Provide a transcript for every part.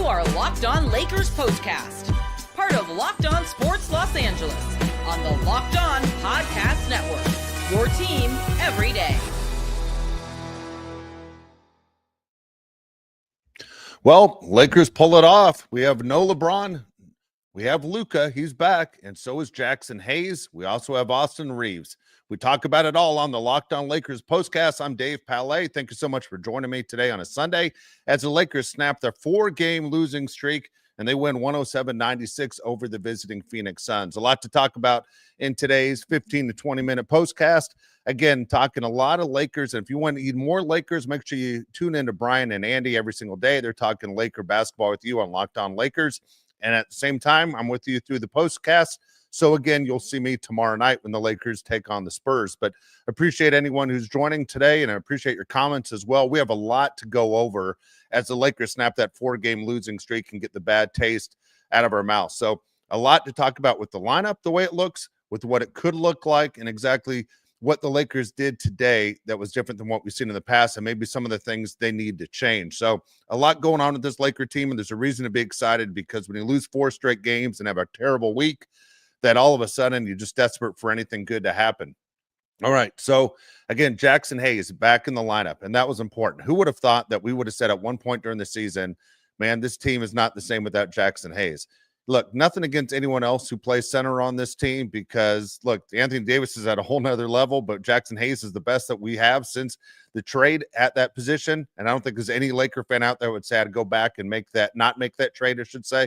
are Locked On Lakers POSTCAST, part of Locked On Sports Los Angeles, on the Locked On Podcast Network, your team every day. Well, Lakers pull it off. We have no LeBron. We have Luka. He's back. And so is Jackson Hayes. We also have Austin Reeves. We talk about it all on the Locked On Lakers postcast. I'm Dave Palet. Thank you so much for joining me today on a Sunday as the Lakers snap their 4-game losing streak and they win 107-96 over the visiting Phoenix Suns. A lot to talk about in today's 15 to 20-minute postcast. Again, talking a lot of Lakers. And if you want to eat more Lakers, make sure you tune into Brian and Andy every single day. They're talking Laker basketball with you on Locked On Lakers. And at the same time, I'm with you through the postcast. So again, you'll see me tomorrow night when the Lakers take on the Spurs. But appreciate anyone who's joining today, and I appreciate your comments as well. We have a lot to go over as the Lakers snap that 4-game losing streak and get the bad taste out of our mouth. So a lot to talk about with the lineup, the way it looks, with what it could look like, and exactly what the Lakers did today that was different than what we've seen in the past, and maybe some of the things they need to change. So a lot going on with this Laker team, and there's a reason to be excited, because when you lose 4 straight games and have a terrible week, that all of a sudden you're just desperate for anything good to happen. All right, so again, Jackson Hayes back in the lineup, and that was important. Who would have thought that we would have said at one point during the season, man, this team is not the same without Jackson Hayes? Look, nothing against anyone else who plays center on this team, because, look, Anthony Davis is at a whole nother level, but Jackson Hayes is the best that we have since the trade at that position, and I don't think there's any Laker fan out there would say I'd go back and not make that trade, I should say.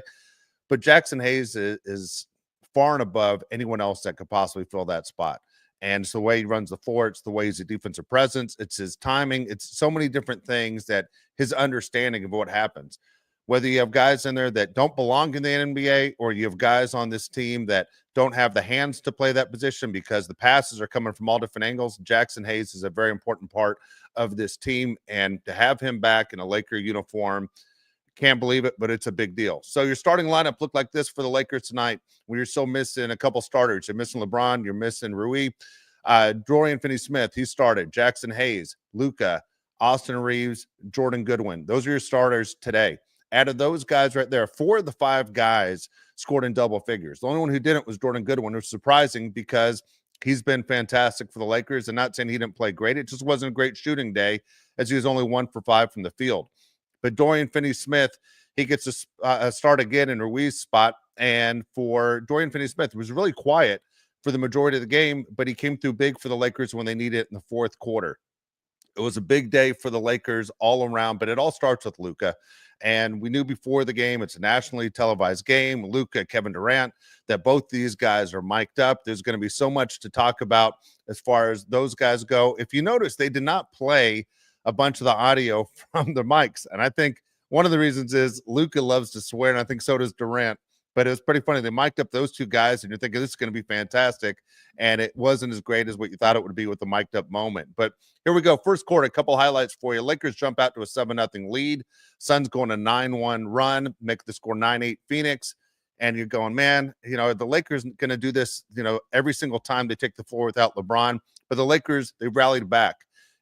But Jackson Hayes is far and above anyone else that could possibly fill that spot. And it's the way he runs the floor. It's the way he's a defensive presence. It's his timing. It's so many different things, that his understanding of what happens. Whether you have guys in there that don't belong in the NBA, or you have guys on this team that don't have the hands to play that position because the passes are coming from all different angles, Jackson Hayes is a very important part of this team. And to have him back in a Laker uniform, can't believe it, but it's a big deal. So your starting lineup looked like this for the Lakers tonight, when you're still missing a couple starters. You're missing LeBron, you're missing Rui. Dorian Finney-Smith, he started. Jackson Hayes, Luka, Austin Reeves, Jordan Goodwin. Those are your starters today. Out of those guys right there, 4 of the 5 guys scored in double figures. The only one who didn't was Jordan Goodwin, which was surprising because he's been fantastic for the Lakers. And not saying he didn't play great, it just wasn't a great shooting day, as he was only 1 for 5 from the field. But Dorian Finney-Smith, he gets a start again in Rui's spot. And for Dorian Finney-Smith, it was really quiet for the majority of the game, but he came through big for the Lakers when they needed it in the 4th quarter. It was a big day for the Lakers all around, but it all starts with Luka. And we knew before the game, it's a nationally televised game. Luka, Kevin Durant, that both these guys are mic'd up. There's going to be so much to talk about as far as those guys go. If you notice, they did not play a bunch of the audio from the mics. And I think one of the reasons is Luka loves to swear, and I think so does Durant. But it was pretty funny. They mic'd up those 2 guys, and you're thinking this is going to be fantastic. And it wasn't as great as what you thought it would be with the mic'd up moment. But here we go. First quarter, a couple highlights for you. Lakers jump out to a 7-0 lead. Suns going a 9-1 run, make the score 9-8 Phoenix. And you're going, man, the Lakers going to do this, every single time they take the floor without LeBron. But the Lakers, they rallied back.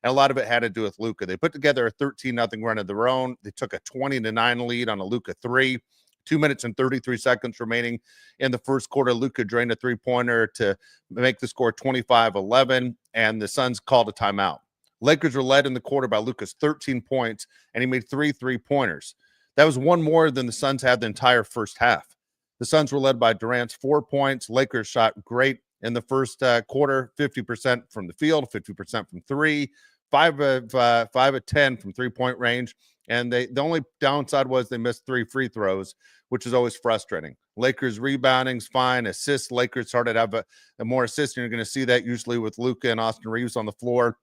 And a lot of it had to do with Luka. They put together a 13-0 run of their own. They took a 20-9 lead on a Luka 3. 2 minutes and 33 seconds remaining in the first quarter. Luka drained a 3-pointer to make the score 25-11, and the Suns called a timeout. Lakers were led in the quarter by Luka's 13 points, and he made 3 3-pointers. That was 1 more than the Suns had the entire first half. The Suns were led by Durant's 4 points. Lakers shot great in the first quarter, 50% from the field, 50% from 3, 5 of 10 from 3-point range. And the only downside was they missed 3 free throws, which is always frustrating. Lakers rebounding's fine. Assists, Lakers started to have a more assists, and you're going to see that usually with Luka and Austin Reeves on the floor.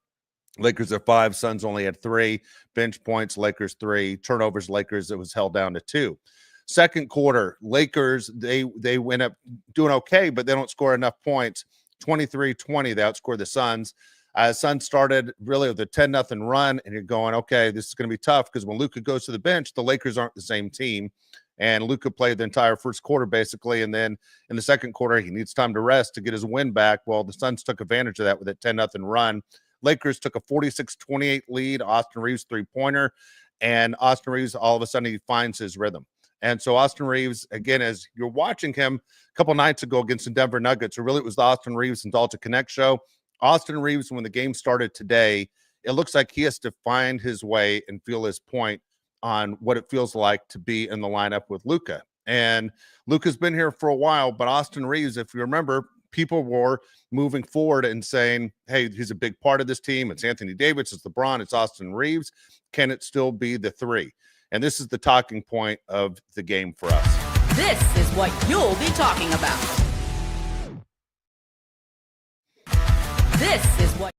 Lakers are 5, Suns only had 3. Bench points, Lakers 3. Turnovers, Lakers, it was held down to 2. Second quarter, Lakers, they went up doing okay, but they don't score enough points. 23-20, they outscored the Suns. Suns started really with a 10-0 run, and you're going, okay, this is going to be tough, because when Luka goes to the bench, the Lakers aren't the same team. And Luka played the entire first quarter, basically, and then in the second quarter, he needs time to rest to get his win back. Well, the Suns took advantage of that with a 10-0 run. Lakers took a 46-28 lead, Austin Reeves 3-pointer, and Austin Reeves, all of a sudden, he finds his rhythm. And so Austin Reeves, again, as you're watching him a couple nights ago against the Denver Nuggets, or really it was the Austin Reeves and Dalton Knecht show. Austin Reeves, when the game started today, it looks like he has to find his way and feel his point on what it feels like to be in the lineup with Luka. And Luka's been here for a while, but Austin Reeves, if you remember, people were moving forward and saying, hey, he's a big part of this team. It's Anthony Davis, it's LeBron, it's Austin Reeves. Can it still be the three? And this is the talking point of the game for us. This is what you'll be talking about. This is what.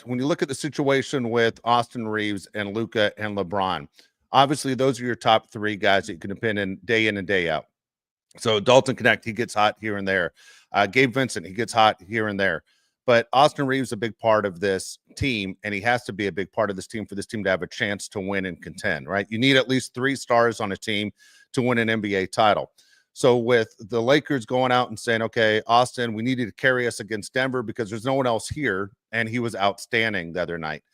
When you look at the situation with Austin Reeves and Luka and LeBron, obviously those are your top three guys that you can depend on day in and day out. So Dalton Knecht, he gets hot here and there. Gabe Vincent, he gets hot here and there. But Austin Reeves is a big part of this team, and he has to be a big part of this team for this team to have a chance to win and contend, right? You need at least 3 stars on a team to win an NBA title. So with the Lakers going out and saying, okay, Austin, we need you to carry us against Denver because there's no one else here, and he was outstanding the other night.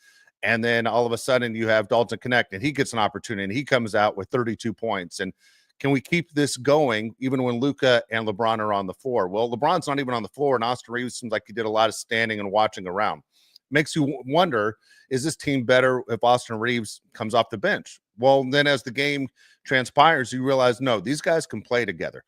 And then all of a sudden you have Dalton Knecht, and he gets an opportunity, and he comes out with 32 points. And can we keep this going even when Luka and LeBron are on the floor? Well, LeBron's not even on the floor, and Austin Reeves seems like he did a lot of standing and watching around. Makes you wonder, is this team better if Austin Reeves comes off the bench? Well, then as the game transpires, you realize, no, these guys can play together.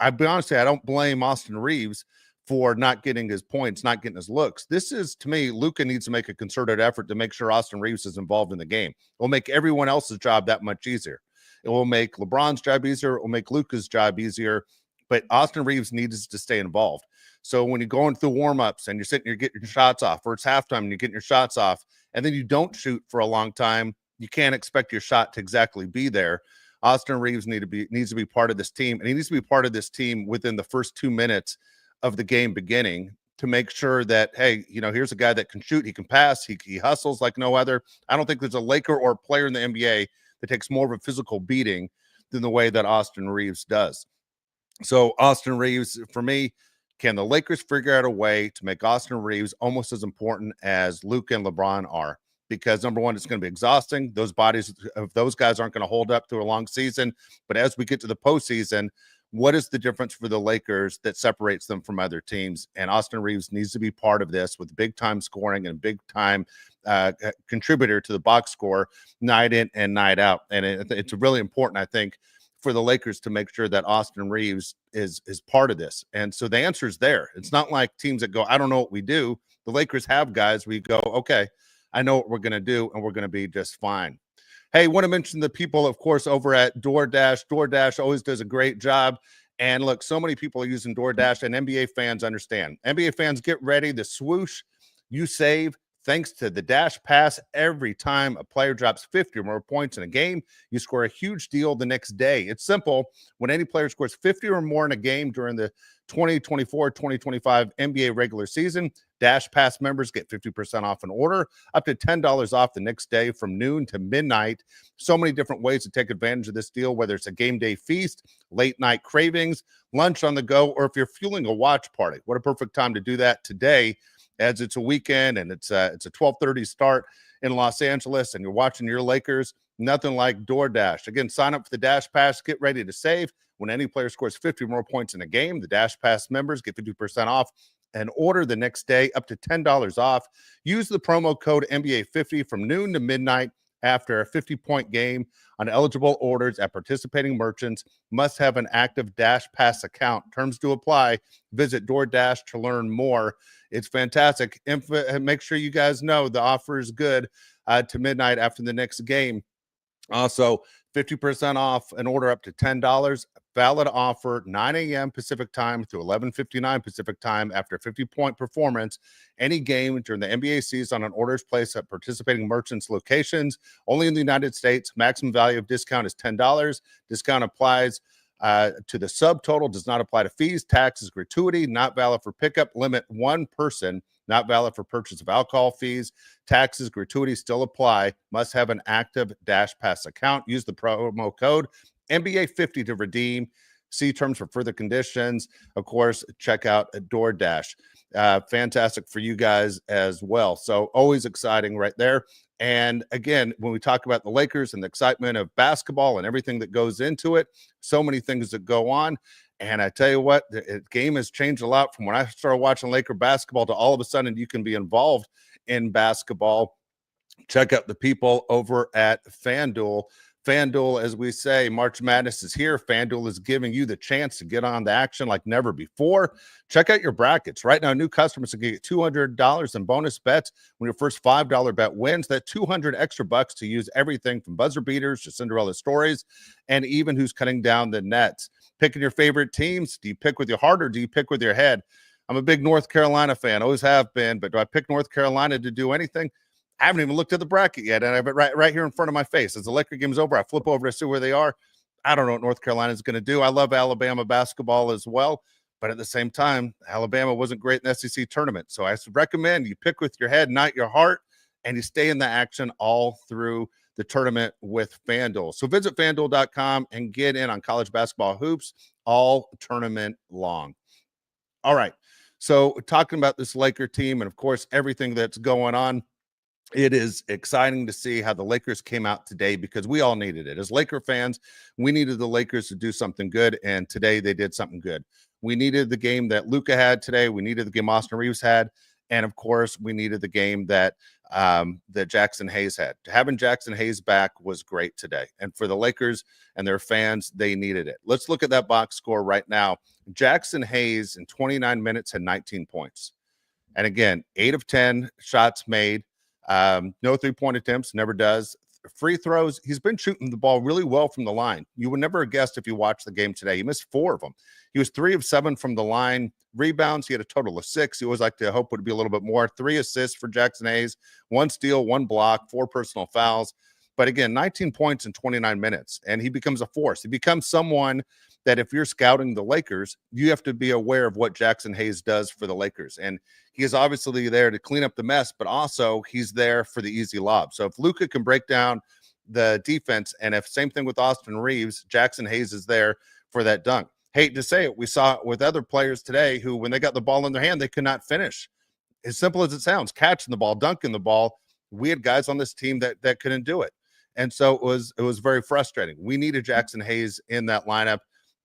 I'll be honest with you, I don't blame Austin Reeves for not getting his points, not getting his looks. This is, to me, Luka needs to make a concerted effort to make sure Austin Reeves is involved in the game. It will make everyone else's job that much easier. It will make LeBron's job easier. It will make Luka's job easier. But Austin Reeves needs to stay involved. So when you're going through warm-ups and you're getting your shots off, or it's halftime and you're getting your shots off, and then you don't shoot for a long time, you can't expect your shot to exactly be there. Austin Reeves needs to be part of this team, and he needs to be part of this team within the first 2 minutes of the game beginning to make sure that, hey, here's a guy that can shoot, he can pass, he hustles like no other. I don't think there's a Laker or a player in the NBA that takes more of a physical beating than the way that Austin Reeves does. So Austin Reeves, for me, can the Lakers figure out a way to make Austin Reeves almost as important as Luka and LeBron are? Because number one, it's going to be exhausting. Those bodies of those guys aren't going to hold up through a long season. But as we get to the postseason, what is the difference for the Lakers that separates them from other teams? And Austin Reeves needs to be part of this with big-time scoring and big-time contributor to the box score night in and night out. And it's really important, I think, for the Lakers to make sure that Austin Reeves is part of this. And so the answer is there. It's not like teams that go, I don't know what we do. The Lakers have guys where you go, okay, I know what we're going to do, and we're going to be just fine. Hey, want to mention the people, of course, over at DoorDash. DoorDash always does a great job. And look, so many people are using DoorDash, and NBA fans understand. NBA fans, get ready. The swoosh you save thanks to the DashPass. Every time a player drops 50 or more points in a game, you score a huge deal the next day. It's simple. When any player scores 50 or more in a game during the 2024-2025 NBA regular season, DashPass members get 50% off an order, up to $10 off the next day from noon to midnight. So many different ways to take advantage of this deal, whether it's a game day feast, late night cravings, lunch on the go, or if you're fueling a watch party. What a perfect time to do that today, as it's a weekend and it's a 12:30 start in Los Angeles and you're watching your Lakers. Nothing like DoorDash. Again, sign up for the DashPass. Get ready to save. When any player scores 50 or more points in a game, the DashPass members get 50% off and order the next day, up to $10 off. Use the promo code NBA50 from noon to midnight after a 50-point game on eligible orders at participating merchants. Must have an active DashPass account. Terms do apply. Visit DoorDash to learn more. It's fantastic. Make sure you guys know the offer is good to midnight after the next game. Also, 50% off an order up to $10. Valid offer 9 a.m. Pacific time through 11:59 Pacific time after a 50-point performance. Any game during the NBA season on orders placed at participating merchants locations. Only in the United States. Maximum value of discount is $10. Discount applies to the subtotal. Does not apply to fees, taxes, gratuity. Not valid for pickup. Limit one person. Not valid for purchase of alcohol. Fees, taxes, gratuity still apply. Must have an active DashPass account. Use the promo code NBA50 to redeem. See terms for further conditions. Of course, check out DoorDash. fantastic for you guys as well. So always exciting right there. And again, when we talk about the Lakers and the excitement of basketball and everything that goes into it, so many things that go on. And I tell you what, the game has changed a lot from when I started watching Laker basketball to all of a sudden you can be involved in basketball. Check out the people over at FanDuel. FanDuel, as we say, March Madness is here. FanDuel is giving you the chance to get on the action like never before. Check out your brackets. Right now, new customers can get $200 in bonus bets when your first $5 bet wins. That $200 extra bucks to use everything from buzzer beaters to Cinderella stories and even who's cutting down the nets. Picking your favorite teams. Do you pick with your heart or do you pick with your head? I'm a big North Carolina fan, always have been, but do I pick North Carolina to do anything? I haven't even looked at the bracket yet, and I have it right here in front of my face. As the Laker game's over, I flip over to see where they are. I don't know what North Carolina is going to do. I love Alabama basketball as well, but at the same time, Alabama wasn't great in the SEC tournament. So I recommend you pick with your head, not your heart, and you stay in the action all through the tournament with FanDuel. So visit FanDuel.com and get in on college basketball hoops all tournament long. All right, so talking about this Laker team and, of course, everything that's going on, it is exciting to see how the Lakers came out today because we all needed it. As Laker fans, we needed the Lakers to do something good, and today they did something good. We needed the game that Luka had today. We needed the game Austin Reeves had, and of course, we needed the game that that Jackson Hayes had. Having Jackson Hayes back was great today, and for the Lakers and their fans, they needed it. Let's look at that box score right now. Jackson Hayes in 29 minutes had 19 points, and again, 8 of 10 shots made. No three-point attempts, never does. Free throws, he's been shooting the ball really well from the line. You would never have guessed if you watched the game today. He missed 4 of them. He was 3 of 7 from the line. Rebounds, he had a total of 6. He always like to hope would be a little bit more. 3 assists for Jackson Hayes, 1 steal, 1 block, 4 personal fouls. But again, 19 points in 29 minutes, and he becomes a force. He becomes someone that if you're scouting the Lakers, you have to be aware of what Jackson Hayes does for the Lakers. And he is obviously there to clean up the mess, but also he's there for the easy lob. So if Luka can break down the defense, and if same thing with Austin Reeves, Jackson Hayes is there for that dunk. Hate to say it, we saw it with other players today who, when they got the ball in their hand, they could not finish. As simple as it sounds, catching the ball, dunking the ball. We had guys on this team that couldn't do it. And so it was very frustrating. We needed Jackson Hayes in that lineup.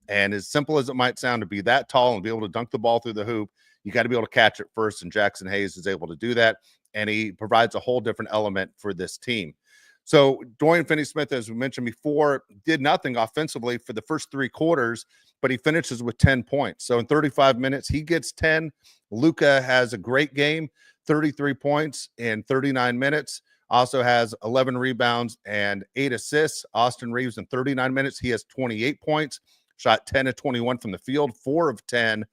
And as simple as it might sound, to be that tall and be able to dunk the ball through the hoop, you got to be able to catch it first. And Jackson Hayes is able to do that. And he provides a whole different element for this team. So Dorian Finney-Smith, as we mentioned before, did nothing offensively for the first 3 quarters, but he finishes with 10 points. So in 35 minutes, he gets 10. Luka has a great game, 33 points in 39 minutes. Also has 11 rebounds and 8 assists. Austin Reeves in 39 minutes, he has 28 points. Shot 10 of 21 from the field, 4 of 10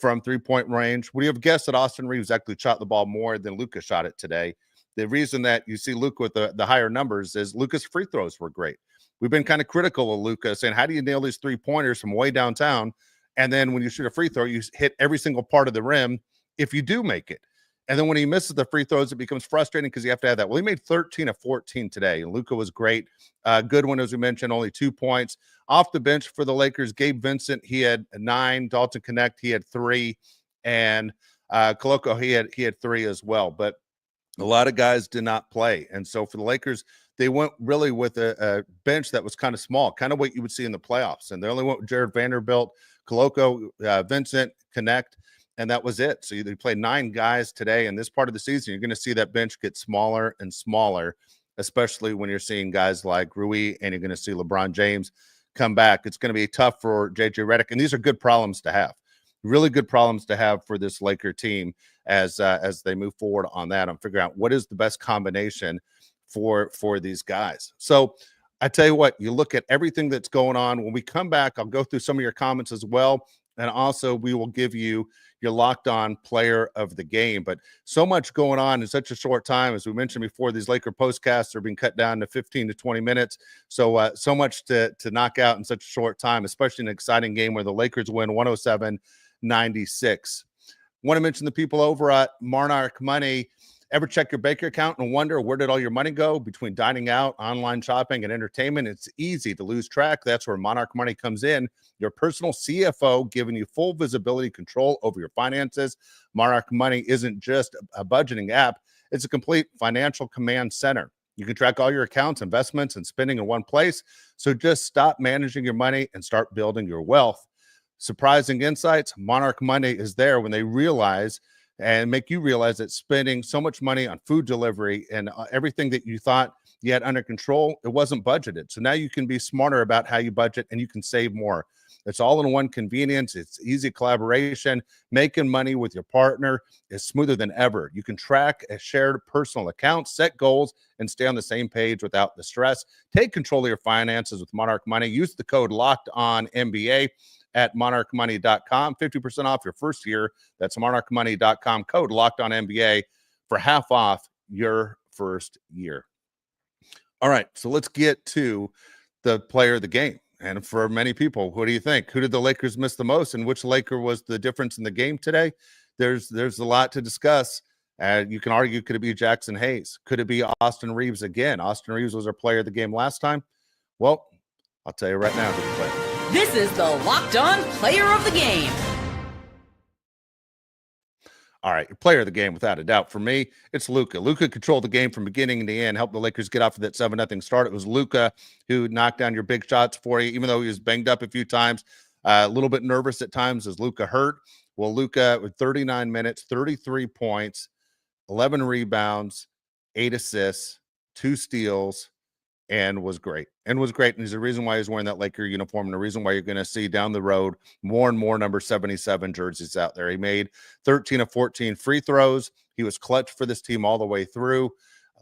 from three-point range. Would you have guessed that Austin Reeves actually shot the ball more than Luka shot it today? The reason that you see Luka with the higher numbers is Luka's free throws were great. We've been kind of critical of Luka, saying, how do you nail these three-pointers from way downtown? And then when you shoot a free throw, you hit every single part of the rim if you do make it. And then when he misses the free throws, it becomes frustrating because you have to have that. Well, he made 13 of 14 today. Luka was great. Goodwin, as we mentioned, only 2 points. Off the bench for the Lakers, Gabe Vincent, he had 9. Dalton Knecht, he had 3. And Koloko, he had 3 as well. But a lot of guys did not play. And so for the Lakers, they went really with a bench that was kind of small, kind of what you would see in the playoffs. And they only went with Jared Vanderbilt, Koloko, Vincent, Knecht. And that was it. So they played 9 guys today. In this part of the season, you're going to see that bench get smaller and smaller, especially when you're seeing guys like Rui and you're going to see LeBron James come back. It's going to be tough for JJ Redick. And these are good problems to have, really good problems to have for this Laker team as they move forward on that and figure out what is the best combination for these guys. So I tell you what, you look at everything that's going on. When we come back, I'll go through some of your comments as well. And also we will give you your locked on player of the game. But so much going on in such a short time. As we mentioned before, these Laker postcasts are being cut down to 15 to 20 minutes. So so much to knock out in such a short time, especially an exciting game where the Lakers win 107-96. Want to mention the people over at Monarch Money. Ever check your bank account and wonder where did all your money go between dining out, online shopping, and entertainment? It's easy to lose track. That's where Monarch Money comes in, your personal CFO, giving you full visibility control over your finances. Monarch Money isn't just a budgeting app. It's a complete financial command center. You can track all your accounts, investments, and spending in one place. So just stop managing your money and start building your wealth. Surprising insights. Monarch Money is there when they realize and make you realize that spending so much money on food delivery and everything that you thought you had under control, it wasn't budgeted. So now you can be smarter about how you budget and you can save more. It's all in one convenience. It's easy collaboration. Making money with your partner is smoother than ever. You can track a shared personal account, set goals, and stay on the same page without the stress. Take control of your finances with Monarch Money. Use the code LOCKEDONNBA at monarchmoney.com. 50% off your first year. That's monarchmoney.com. Code LOCKEDONNBA for half off your first year. All right, so let's get to the player of the game. And for many people, what do you think? Who did the Lakers miss the most, and which Laker was the difference in the game today? There's a lot to discuss. You can argue, could it be Jackson Hayes? Could it be Austin Reeves again? Austin Reeves was our player of the game last time. Well, I'll tell you right now who the player. This is the Locked On Player of the Game. All right, your player of the game, without a doubt. For me, it's Luka. Luka controlled the game from beginning to end, helped the Lakers get off of that 7-0 start. It was Luka who knocked down your big shots for you, even though he was banged up a few times, a little bit nervous at times as Luka hurt. Well, Luka with 39 minutes, 33 points, 11 rebounds, 8 assists, 2 steals, and was great. And there's a reason why he's wearing that Laker uniform, and the reason why you're going to see down the road more and more number 77 jerseys out there. He made 13 of 14 free throws. He was clutch for this team all the way through.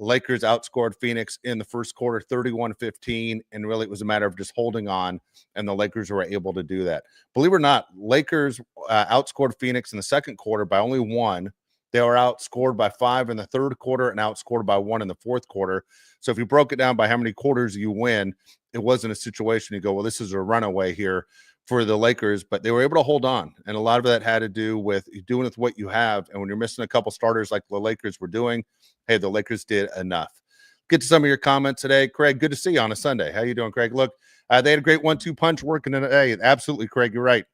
Lakers outscored Phoenix in the first quarter 31-15, and really it was a matter of just holding on, and the Lakers were able to do that. Believe it or not, Lakers outscored Phoenix in the second quarter by only 1. They were outscored by 5 in the third quarter and outscored by 1 in the fourth quarter. So if you broke it down by how many quarters you win, it wasn't a situation you go, well, this is a runaway here for the Lakers, but they were able to hold on. And a lot of that had to do with doing with what you have. And when you're missing a couple starters like the Lakers were doing, hey, the Lakers did enough. Get to some of your comments today. Craig, good to see you on a Sunday. How you doing, Craig? Look, they had a great 1-2 punch working today. Absolutely, Craig, you're right.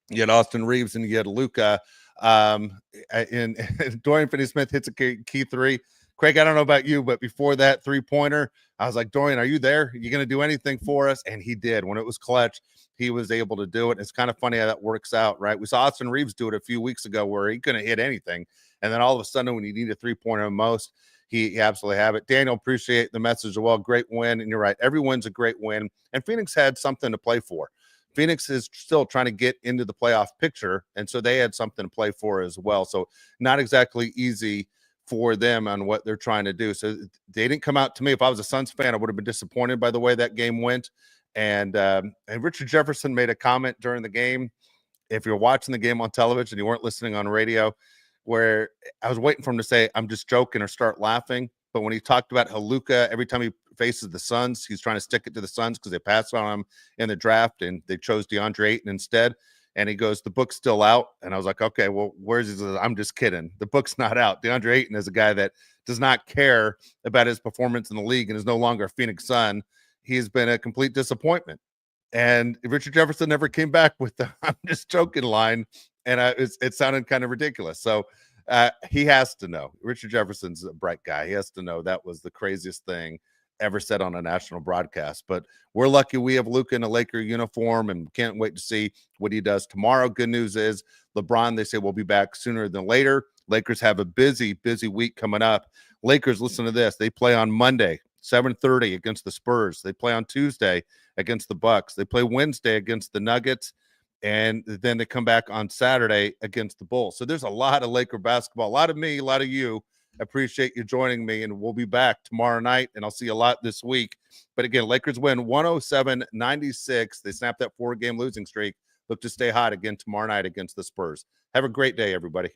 You had Austin Reeves and you had Luka. And Dorian Finney-Smith hits a key three. Craig, I don't know about you, but before that three-pointer, I was like, Dorian, are you there? Are you going to do anything for us? And he did. When it was clutch, he was able to do it. It's kind of funny how that works out, right? We saw Austin Reeves do it a few weeks ago where he couldn't hit anything. And then all of a sudden, when you need a three-pointer most, he absolutely have it. Daniel, appreciate the message as well. Great win. And you're right. Every win's a great win. And Phoenix had something to play for. Phoenix is still trying to get into the playoff picture, and so they had something to play for as well. So not exactly easy for them on what they're trying to do. So they didn't come out to me. If I was a Suns fan, I would have been disappointed by the way that game went. And Richard Jefferson made a comment during the game. If you're watching the game on television, you weren't listening on radio, where I was waiting for him to say, I'm just joking or start laughing. But when he talked about how Luka, every time he faces the Suns, he's trying to stick it to the Suns because they passed on him in the draft and they chose DeAndre Ayton instead. And he goes, the book's still out. And I was like, okay, well, where's his? I'm just kidding. The book's not out. DeAndre Ayton is a guy that does not care about his performance in the league and is no longer a Phoenix Sun. He's been a complete disappointment. And Richard Jefferson never came back with the I'm just joking line. And it sounded kind of ridiculous. So he has to know. Richard Jefferson's a bright guy. He has to know that was the craziest thing ever said on a national broadcast. But we're lucky we have Luka in a Laker uniform and can't wait to see what he does tomorrow. Good news is LeBron, they say, will be back sooner than later. Lakers have a busy week coming up. Lakers, listen to this. They play on Monday, 7:30 against the Spurs. They play on Tuesday against the Bucks. They play Wednesday against the Nuggets. And then they come back on Saturday against the Bulls. So there's a lot of Laker basketball, a lot of me, a lot of you. Appreciate you joining me, and we'll be back tomorrow night, and I'll see you a lot this week. But again, Lakers win 107-96. They snapped that 4-game losing streak. Look to stay hot again tomorrow night against the Spurs. Have a great day, everybody.